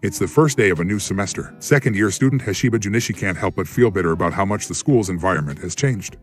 It's the first day of a new semester. Second-year student Hashiba Junichi can't help but feel bitter about how much the school's environment has changed.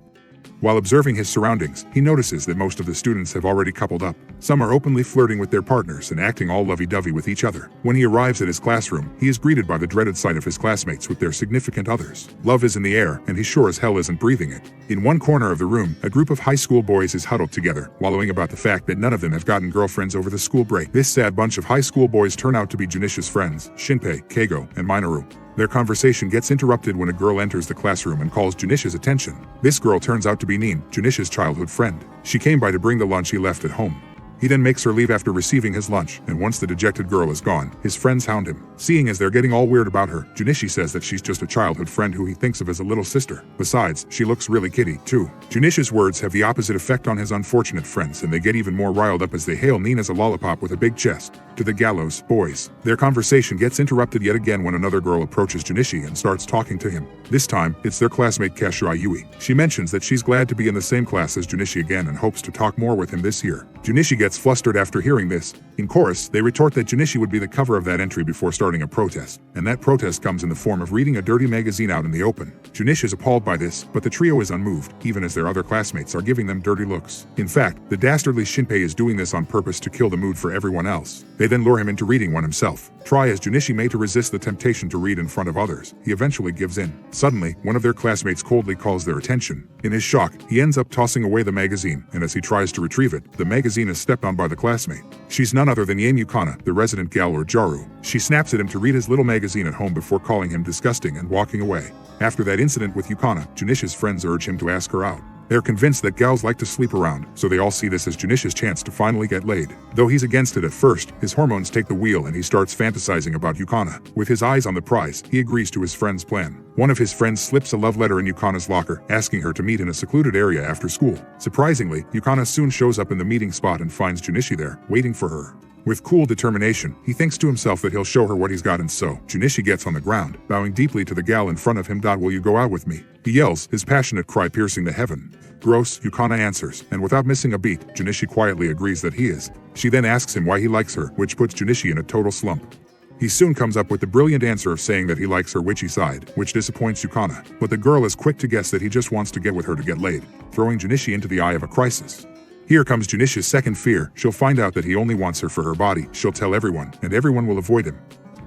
While observing his surroundings, he notices that most of the students have already coupled up. Some are openly flirting with their partners and acting all lovey-dovey with each other. When he arrives at his classroom, he is greeted by the dreaded sight of his classmates with their significant others. Love is in the air, and he sure as hell isn't breathing it. In one corner of the room, a group of high school boys is huddled together, wallowing about the fact that none of them have gotten girlfriends over the school break. This sad bunch of high school boys turn out to be Junichi's friends, Shinpei, Keigo, and Minoru. Their conversation gets interrupted when a girl enters the classroom and calls Junichi's attention. This girl turns out to be Nin, Junichi's childhood friend. She came by to bring the lunch he left at home. He then makes her leave after receiving his lunch, and once the dejected girl is gone, his friends hound him. Seeing as they're getting all weird about her, Junichi says that she's just a childhood friend who he thinks of as a little sister. Besides, she looks really kitty, too. Junichi's words have the opposite effect on his unfortunate friends, and they get even more riled up as they hail Nin as a lollipop with a big chest. To the gallows, boys. Their conversation gets interrupted yet again when another girl approaches Junichi and starts talking to him. This time, it's their classmate Kashirai Yui. She mentions that she's glad to be in the same class as Junichi again and hopes to talk more with him this year. Junichi gets flustered after hearing this. In chorus, they retort that Junichi would be the cover of that entry before starting a protest, and that protest comes in the form of reading a dirty magazine out in the open. Junichi is appalled by this, but the trio is unmoved, even as their other classmates are giving them dirty looks. In fact, the dastardly Shinpei is doing this on purpose to kill the mood for everyone else. They then lure him into reading one himself. Try as Junichi may to resist the temptation to read in front of others, he eventually gives in. Suddenly, one of their classmates coldly calls their attention. In his shock, he ends up tossing away the magazine, and as he tries to retrieve it, the magazine is stepped on by the classmate. She's none other than Yae Yukana, the resident gal or Jaru. She snaps at him to read his little magazine at home before calling him disgusting and walking away. After that incident with Yukana, Junichi's friends urge him to ask her out. They're convinced that gals like to sleep around, so they all see this as Junichi's chance to finally get laid. Though he's against it at first, his hormones take the wheel and he starts fantasizing about Yukana. With his eyes on the prize, he agrees to his friend's plan. One of his friends slips a love letter in Yukana's locker, asking her to meet in a secluded area after school. Surprisingly, Yukana soon shows up in the meeting spot and finds Junichi there, waiting for her. With cool determination, he thinks to himself that he'll show her what he's got, and so Junichi gets on the ground, bowing deeply to the gal in front of him. Will you go out with me? He yells, his passionate cry piercing the heaven. Gross, Yukana answers, and without missing a beat, Junichi quietly agrees that he is. She then asks him why he likes her, which puts Junichi in a total slump. He soon comes up with the brilliant answer of saying that he likes her witchy side, which disappoints Yukana, but the girl is quick to guess that he just wants to get with her to get laid, throwing Junichi into the eye of a crisis. Here comes Junichi's second fear. She'll find out that he only wants her for her body, she'll tell everyone, and everyone will avoid him.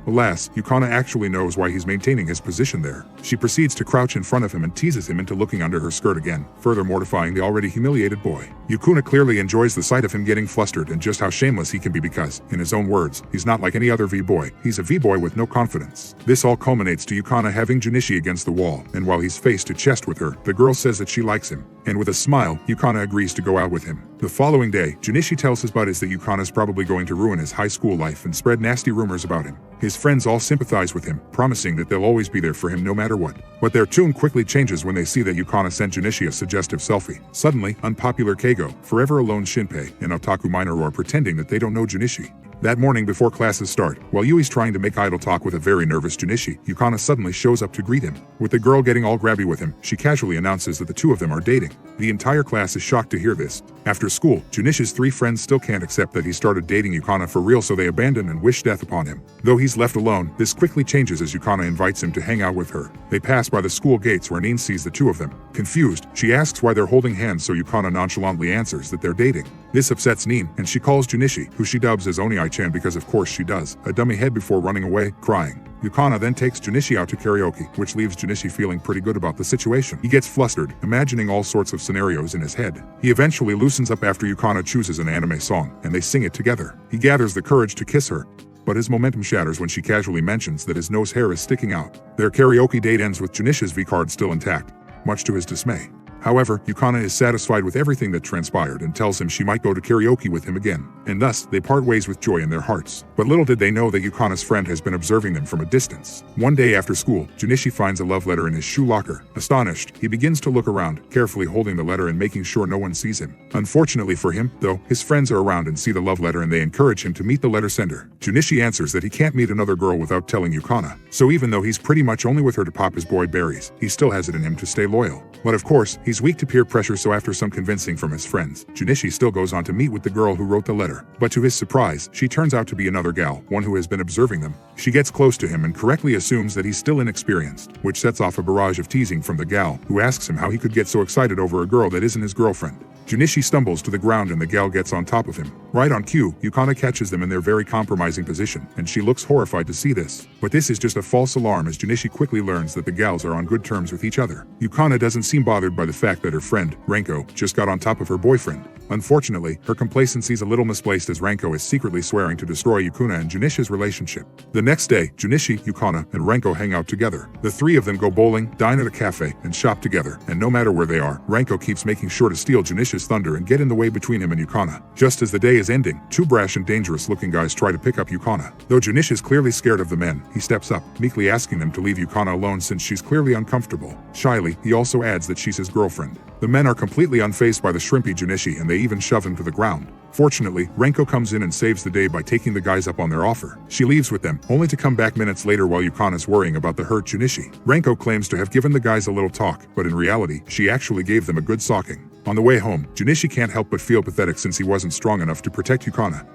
Alas, Yukana actually knows why he's maintaining his position there. She proceeds to crouch in front of him and teases him into looking under her skirt again, further mortifying the already humiliated boy. Yukuna clearly enjoys the sight of him getting flustered and just how shameless he can be because, in his own words, he's not like any other V-boy, he's a V-boy with no confidence. This all culminates to Yukana having Junichi against the wall, and while he's face to chest with her, the girl says that she likes him, and with a smile, Yukana agrees to go out with him. The following day, Junichi tells his buddies that Yukana's probably going to ruin his high school life and spread nasty rumors about him. His friends all sympathize with him, promising that they'll always be there for him no matter what. But their tune quickly changes when they see that Yukana sent Junichi a suggestive selfie. Suddenly, unpopular Keigo, forever alone Shinpei, and Otaku Minoru are pretending that they don't know Junichi. That morning before classes start, while Yui's trying to make idle talk with a very nervous Junichi, Yukana suddenly shows up to greet him. With the girl getting all grabby with him, she casually announces that the two of them are dating. The entire class is shocked to hear this. After school, Junichi's three friends still can't accept that he started dating Yukana for real, so they abandon and wish death upon him. Though he's left alone, this quickly changes as Yukana invites him to hang out with her. They pass by the school gates where Nin sees the two of them. Confused, she asks why they're holding hands, so Yukana nonchalantly answers that they're dating. This upsets Nin, and she calls Junichi, who she dubs as Oni-chan because of course she does, a dummy head before running away, crying. Yukana then takes Junichi out to karaoke, which leaves Junichi feeling pretty good about the situation. He gets flustered, imagining all sorts of scenarios in his head. He eventually loosens up after Yukana chooses an anime song, and they sing it together. He gathers the courage to kiss her, but his momentum shatters when she casually mentions that his nose hair is sticking out. Their karaoke date ends with Junichi's V-card still intact, much to his dismay. However, Yukana is satisfied with everything that transpired and tells him she might go to karaoke with him again, and thus they part ways with joy in their hearts. But little did they know that Yukana's friend has been observing them from a distance. One day after school, Junichi finds a love letter in his shoe locker. Astonished, he begins to look around, carefully holding the letter and making sure no one sees him. Unfortunately for him, though, his friends are around and see the love letter and they encourage him to meet the letter sender. Junichi answers that he can't meet another girl without telling Yukana, so even though he's pretty much only with her to pop his boy berries, he still has it in him to stay loyal. But of course, He's weak to peer pressure, so after some convincing from his friends, Junichi still goes on to meet with the girl who wrote the letter. But to his surprise, she turns out to be another gal, one who has been observing them. She gets close to him and correctly assumes that he's still inexperienced, which sets off a barrage of teasing from the gal, who asks him how he could get so excited over a girl that isn't his girlfriend. Junichi stumbles to the ground and the gal gets on top of him. Right on cue, Yukana catches them in their very compromising position, and she looks horrified to see this. But this is just a false alarm, as Junichi quickly learns that the gals are on good terms with each other. Yukana doesn't seem bothered by the fact that her friend, Renko, just got on top of her boyfriend. Unfortunately, her complacency's a little misplaced, as Renko is secretly swearing to destroy Yukana and Junichi's relationship. The next day, Junichi, Yukana, and Renko hang out together. The three of them go bowling, dine at a cafe, and shop together, and no matter where they are, Renko keeps making sure to steal Junichi's thunder and get in the way between him and Yukana. Just as the day is ending, two brash and dangerous-looking guys try to pick up Yukana. Though Junichi is clearly scared of the men, he steps up, meekly asking them to leave Yukana alone since she's clearly uncomfortable. Shyly, he also adds that she's his girlfriend. The men are completely unfazed by the shrimpy Junichi, and they even shove him to the ground. Fortunately, Renko comes in and saves the day by taking the guys up on their offer. She leaves with them, only to come back minutes later while Yukana's worrying about the hurt Junichi. Renko claims to have given the guys a little talk, but in reality, she actually gave them a good socking. On the way home, Junichi can't help but feel pathetic since he wasn't strong enough to protect Yukana.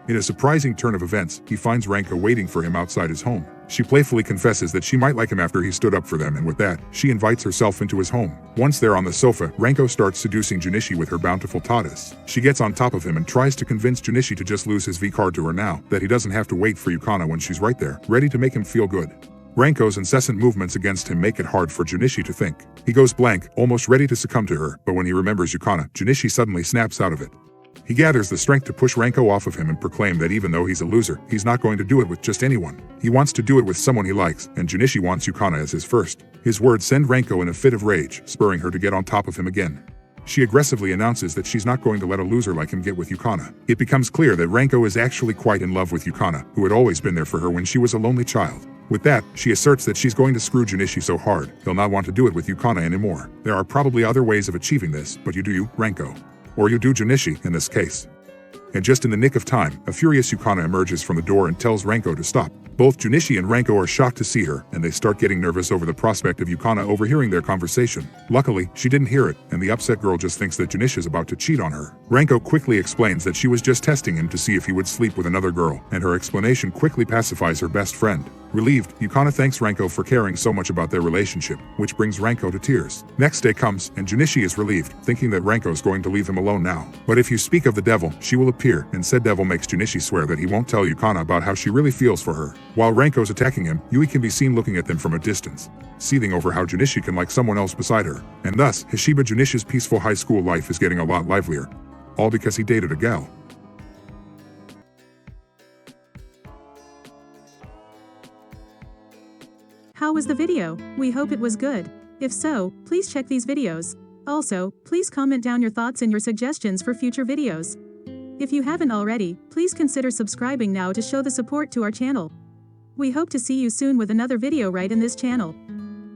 In a surprising turn of events, he finds Renko waiting for him outside his home. She playfully confesses that she might like him after he stood up for them, and with that, she invites herself into his home. Once there on the sofa, Renko starts seducing Junichi with her bountiful tatas. She gets on top of him and tries to convince Junichi to just lose his V-card to her now, that he doesn't have to wait for Yukana when she's right there, ready to make him feel good. Renko's incessant movements against him make it hard for Junichi to think. He goes blank, almost ready to succumb to her, but when he remembers Yukana, Junichi suddenly snaps out of it. He gathers the strength to push Renko off of him and proclaim that even though he's a loser, he's not going to do it with just anyone. He wants to do it with someone he likes, and Junichi wants Yukana as his first. His words send Renko in a fit of rage, spurring her to get on top of him again. She aggressively announces that she's not going to let a loser like him get with Yukana. It becomes clear that Renko is actually quite in love with Yukana, who had always been there for her when she was a lonely child. With that, she asserts that she's going to screw Junichi so hard, he'll not want to do it with Yukana anymore. There are probably other ways of achieving this, but you do you, Renko. Or you do Junichi, in this case. And just in the nick of time, a furious Yukana emerges from the door and tells Renko to stop. Both Junichi and Renko are shocked to see her, and they start getting nervous over the prospect of Yukana overhearing their conversation. Luckily, she didn't hear it, and the upset girl just thinks that Junichi is about to cheat on her. Renko quickly explains that she was just testing him to see if he would sleep with another girl, and her explanation quickly pacifies her best friend. Relieved, Yukana thanks Renko for caring so much about their relationship, which brings Renko to tears. Next day comes, and Junichi is relieved, thinking that Renko's going to leave him alone now. But if you speak of the devil, she will appear, and said devil makes Junichi swear that he won't tell Yukana about how she really feels for her. While Renko's attacking him, Yui can be seen looking at them from a distance, seething over how Junichi can like someone else beside her. And thus, Hashiba Junichi's peaceful high school life is getting a lot livelier. All because he dated a gal. How was the video? We hope it was good. If so, please check these videos. Also, please comment down your thoughts and your suggestions for future videos. If you haven't already, please consider subscribing now to show the support to our channel. We hope to see you soon with another video right in this channel.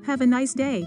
Have a nice day.